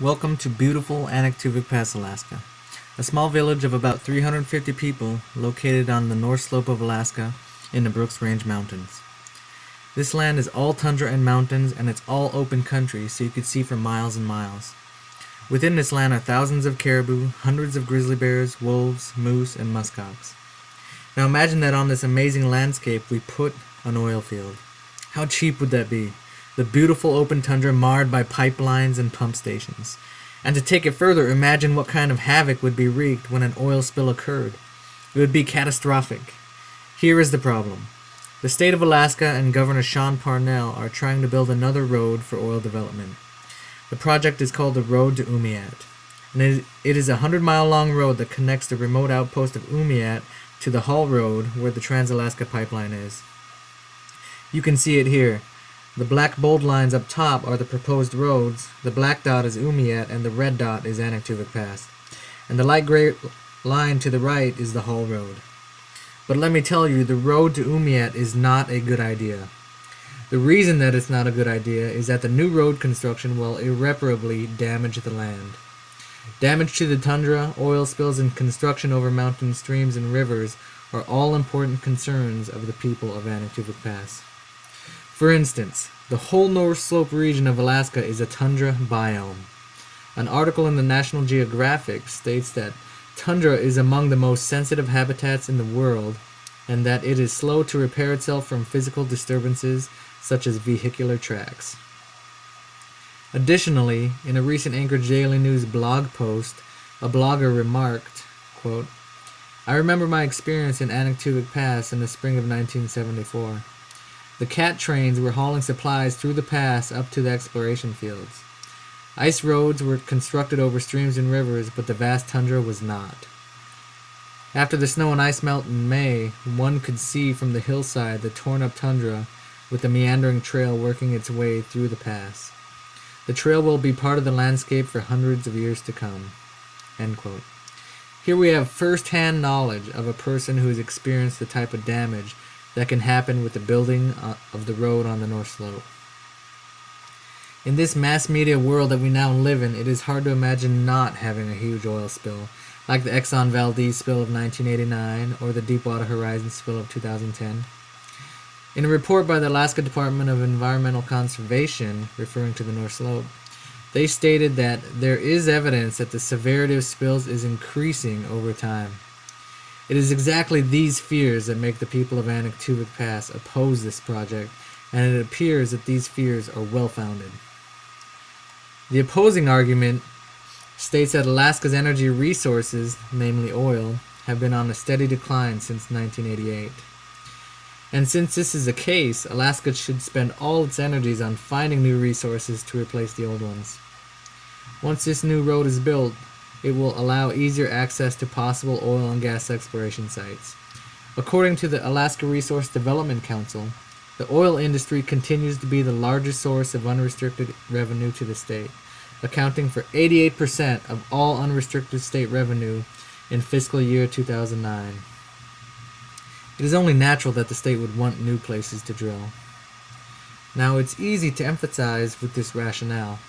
Welcome to beautiful Anaktuvuk Pass, Alaska, a small village of about 350 people located on the north slope of Alaska in the Brooks Range Mountains. This land is all tundra and mountains, and it's all open country, so you could see for miles and miles. Within this land are thousands of caribou, hundreds of grizzly bears, wolves, moose, and muskox. Now imagine that on this amazing landscape we put an oil field. How cheap would that be? The beautiful open tundra marred by pipelines and pump stations. And to take it further, imagine what kind of havoc would be wreaked when an oil spill occurred. It would be catastrophic. Here is the problem. The state of Alaska and Governor Sean Parnell are trying to build another road for oil development. The project is called the Road to Umiat, and it is a 100-mile-long road that connects the remote outpost of Umiat to the Haul Road where the Trans-Alaska Pipeline is. You can see it here. The black bold lines up top are the proposed roads, the black dot is Umiat, and the red dot is Anaktuvuk Pass. And the light gray line to the right is the Haul Road. But let me tell you, the road to Umiat is not a good idea. The reason that it's not a good idea is that the new road construction will irreparably damage the land. Damage to the tundra, oil spills, and construction over mountain streams and rivers are all important concerns of the people of Anaktuvuk Pass. For instance, the whole North Slope region of Alaska is a tundra biome. An article in the National Geographic states that tundra is among the most sensitive habitats in the world, and that it is slow to repair itself from physical disturbances such as vehicular tracks. Additionally, in a recent Anchorage Daily News blog post, a blogger remarked, quote, "I remember my experience in Anaktuvuk Pass in the spring of 1974. The cat trains were hauling supplies through the pass up to the exploration fields. Ice roads were constructed over streams and rivers, but the vast tundra was not. After the snow and ice melt in May, one could see from the hillside the torn-up tundra with the meandering trail working its way through the pass. The trail will be part of the landscape for hundreds of years to come." End quote. Here we have first-hand knowledge of a person who has experienced the type of damage that can happen with the building of the road on the North Slope. In this mass media world that we now live in, it is hard to imagine not having a huge oil spill, like the Exxon Valdez spill of 1989 or the Deepwater Horizon spill of 2010. In a report by the Alaska Department of Environmental Conservation, referring to the North Slope, they stated that there is evidence that the severity of spills is increasing over time. It is exactly these fears that make the people of Anaktuvuk Pass oppose this project, and it appears that these fears are well-founded. The opposing argument states that Alaska's energy resources, namely oil, have been on a steady decline since 1988. And since this is the case, Alaska should spend all its energies on finding new resources to replace the old ones. Once this new road is built, it will allow easier access to possible oil and gas exploration sites. According to the Alaska Resource Development Council, the oil industry continues to be the largest source of unrestricted revenue to the state, accounting for 88% of all unrestricted state revenue in fiscal year 2009. It is only natural that the state would want new places to drill. Now, it's easy to emphasize with this rationale.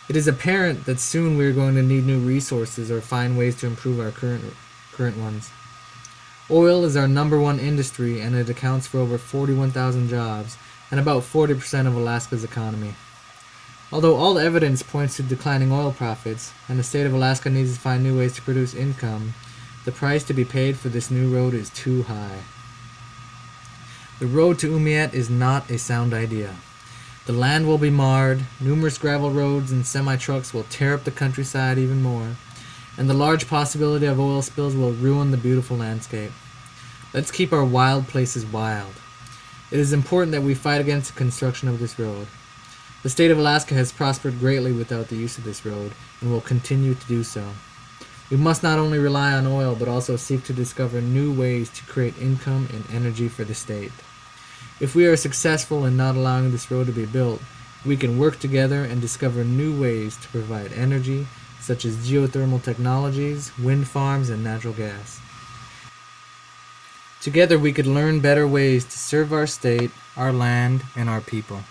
It is apparent that soon we are going to need new resources or find ways to improve our current ones. Oil is our #1 industry, and it accounts for over 41,000 jobs and about 40% of Alaska's economy. Although all evidence points to declining oil profits, and the state of Alaska needs to find new ways to produce income, the price to be paid for this new road is too high. The road to Umiat is not a sound idea. The land will be marred, numerous gravel roads and semi-trucks will tear up the countryside even more, and the large possibility of oil spills will ruin the beautiful landscape. Let's keep our wild places wild. It is important that we fight against the construction of this road. The state of Alaska has prospered greatly without the use of this road, and will continue to do so. We must not only rely on oil, but also seek to discover new ways to create income and energy for the state. If we are successful in not allowing this road to be built, we can work together and discover new ways to provide energy, such as geothermal technologies, wind farms, and natural gas. Together we could learn better ways to serve our state, our land, and our people.